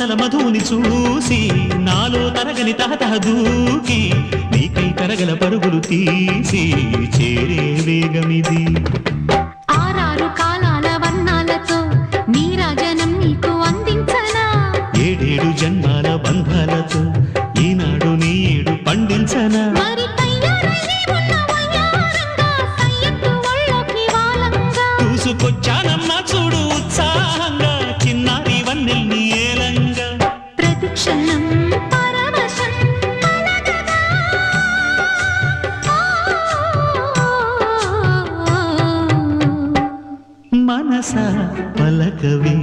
ముత్యాల మధువుని చూసి నాలో తరగని తహతహ దూకి నీకై తరగల పరుగులు తీసి చేరే వేగమిది. ఆరారు కాలాల వర్ణాలతో నీరాజనం నీకు అందించనా, 7 జన్మాల బంధాలతో ఈనాడు నీ ఏడు పండించనా. మరి తయ్యారయ్యే ఉన్న వయ్యారంగా సయ్యత్తు ఒళ్ళోకి వాలంగా చూసుకొచ్చానమ్మా చూడు ఉత్సాహంగా చిన్నారి వన్నెల్ని ఏలంగా. ప్రతిక్షణం పరవశం కలగగా మనస పలకవే